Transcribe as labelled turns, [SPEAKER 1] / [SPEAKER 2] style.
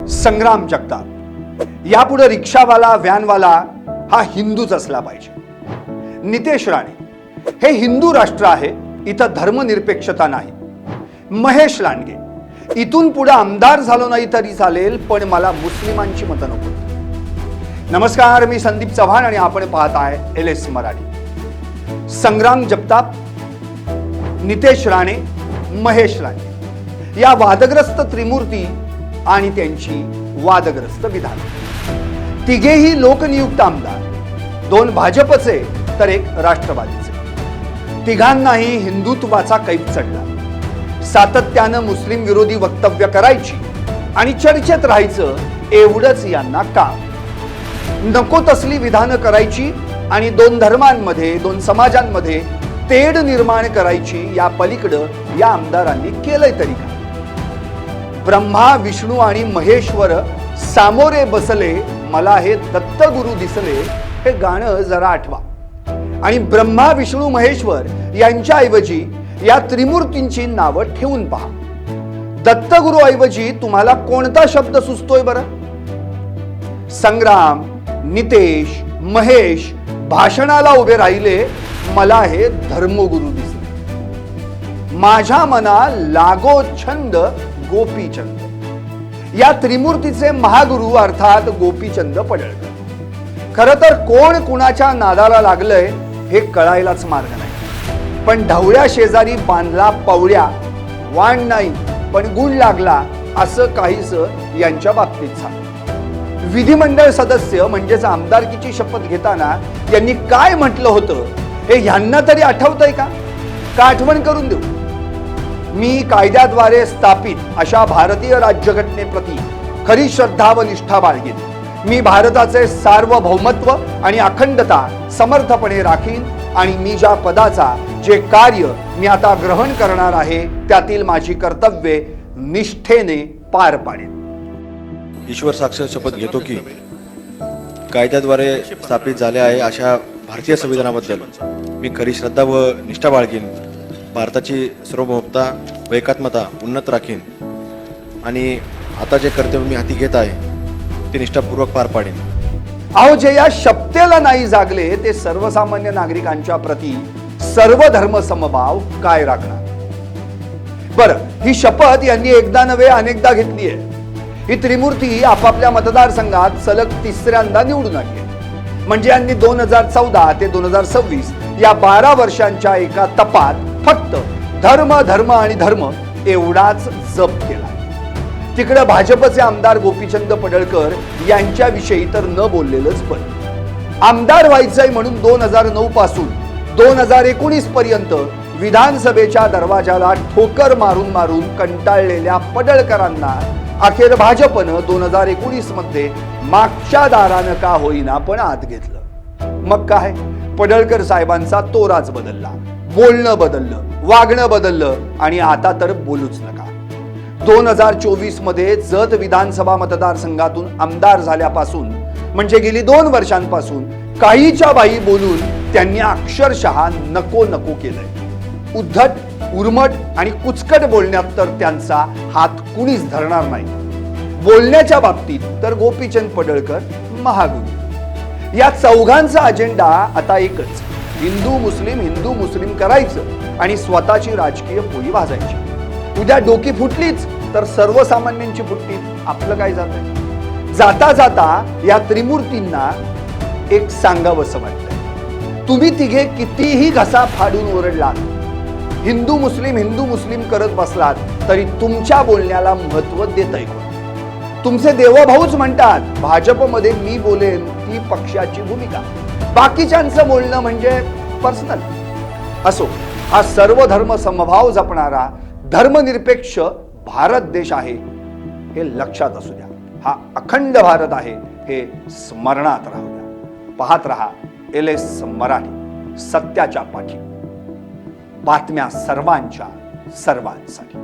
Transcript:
[SPEAKER 1] संग्राम जगताप, यापुढे रिक्षावाला व्हॅनवाला हा हिंदूच असला पाहिजे। नितेश राणे, हे हिंदू राष्ट्र आहे, इथं धर्मनिरपेक्षता नाही। महेश लांडगे, इथून पुढे आमदार झालो नाही तरी चालेल, पण मला मुस्लिमांची मतं नको। नमस्कार, मी संदीप चव्हाण आणि आपण पाहताय LS मराठी। संग्राम जगताप, नितेश राणे, महेश लांडगे या वादग्रस्त त्रिमूर्ती आणि त्यांची वादग्रस्त विधान, तिघेही लोकनियुक्त आमदार, दोन भाजपचे तर एक राष्ट्रवादीचे। तिघांनाही हिंदुत्वाचा कैफ चढला। सातत्यानं मुस्लिम विरोधी वक्तव्य करायची आणि चर्चेत राहायचं एवढंच यांना काम। नको तसली विधानं करायची आणि दोन धर्मांमध्ये, दोन समाजांमध्ये तेढ निर्माण करायची, या पलीकडं या आमदारांनी केलंय तरी काय? ब्रह्मा, विष्णू आणि महेश्वर सामोरे बसले, मला हे दत्तगुरु दिसले, हे गाणं जरा आठवा आणि ब्रह्मा, विष्णू, महेश्वर यांच्या ऐवजी या त्रिमूर्तींची नावं ठेवून पहा। दत्तगुरु ऐवजी तुम्हाला कोणता शब्द सुचतोय बरं? संग्राम, नितेश, महेश भाषणाला उभे राहिले, मला हे धर्मगुरु दिसले। माझ्या मना लागो छंद गोपीचंद, या त्रिमूर्तीचे महागुरु अर्थात गोपीचंद पडळकर। खरं तर कोण कुणाच्या नादाला लागलंय हे कळायलाच मार्ग नाही, पण ढवळ्या शेजारी बांधला पवळ्या, वाण नाही पण गुण लागला, असं काहीच यांच्या बाबतीत झालं। विधिमंडळ सदस्य म्हणजेच आमदारकीची शपथ घेताना यांनी काय म्हटलं होतं हे ह्यांना तरी आठवतंय का? आठवण करून देऊ। मी कायद्याद्वारे स्थापित अशा भारतीय राज्यघटनेप्रती खरी श्रद्धा व निष्ठा बाळगीन। मी भारताचे सार्वभौमत्व आणि अखंडता समर्थपणे राखीन आणि मी ज्या पदाचा, जे कार्य मी आता ग्रहण करणार आहे, त्यातील माझी कर्तव्ये निष्ठेने पार पाडेन।
[SPEAKER 2] ईश्वर साक्ष शपथ घेतो की कायद्याद्वारे स्थापित झाले आहे अशा भारतीय संविधानाबद्दल मी खरी श्रद्धा व निष्ठा बाळगीन, भारताची सार्वभौमता व एकात्मता उन्नत राखीन आणि आता जे कर्तव्य मी हाती घेत आहे ते निष्ठापूर्वक पार पाडेन।
[SPEAKER 1] अहो, जे या शपथेला नाही जागले ते सर्वसामान्य नागरिकांच्या प्रती सर्व धर्म समभाव काय राखणार? बरं, ही शपथ यांनी एकदा नव्हे अनेकदा घेतली आहे। ही त्रिमूर्ती आपापल्या मतदारसंघात सलग तिसऱ्यांदा निवडून आली आहे। म्हणजे यांनी 2014 ते 2026 या 12 वर्षांच्या एका तपात फक्त धर्म धर्म आणि धर्म एवढाच जप केला। तिकडे भाजपचे आमदार गोपीचंद पडळकर यांच्याविषयी तर न बोललेलंच बरं। आमदार व्हायचंय म्हणून 2009 पासून 2019 पर्यंत विधानसभेच्या दरवाजाला ठोकर मारून मारून कंटाळलेल्या पडळकरांना अखेर भाजपनं 2019 मध्ये मागच्या दारानं का होईना पण आत घेतलं। मग काय, पडळकर साहेबांचा तोराच बदलला, बोलणं बदललं, वागणं बदललं आणि आता तर बोलूच नका। 2024 मध्ये जत विधानसभा मतदारसंघातून आमदार झाल्यापासून, म्हणजे गेली 2 वर्षांपासून काहीच्या बाई बोलून त्यांनी अक्षरशः नको नको केलंय। उद्धट, उर्मट आणि कुचकट बोलण्यात तर त्यांचा हात कुणीच धरणार नाही। बोलण्याच्या बाबतीत तर गोपीचंद पडळकर महागुरु। या चौघांचा अजेंडा आता एकच, हिंदू मुस्लिम करायचं आणि स्वतःची राजकीय पोळी भाजायची। उद्या डोकी फुटलीच तर सर्वसामान्यांची फुटली, आपलं काय जातंय? जाता जाता या त्रिमूर्तींना एक सांगावंसं वाटतंय, तुम्ही तिघे कितीही घसा फाडून ओरडलात, हिंदू मुस्लिम करत बसलात तरी तुमच्या बोलण्याला महत्व देतंय कोण? तुमचे देवभाऊच म्हणतात भाजपमध्ये मी बोलेन ती पक्षाची भूमिका, बाकीच्यांचं बोलणं म्हणजे पर्सनल। असो, हा सर्व धर्म समभाव जपणारा धर्मनिरपेक्ष भारत देश आहे हे लक्षात असू द्या। हा अखंड भारत आहे हे स्मरणात राहू द्या। पाहत रहा LS मराठी, सत्याच्या पाठी, बातम्या सर्वांच्या सर्वांसाठी।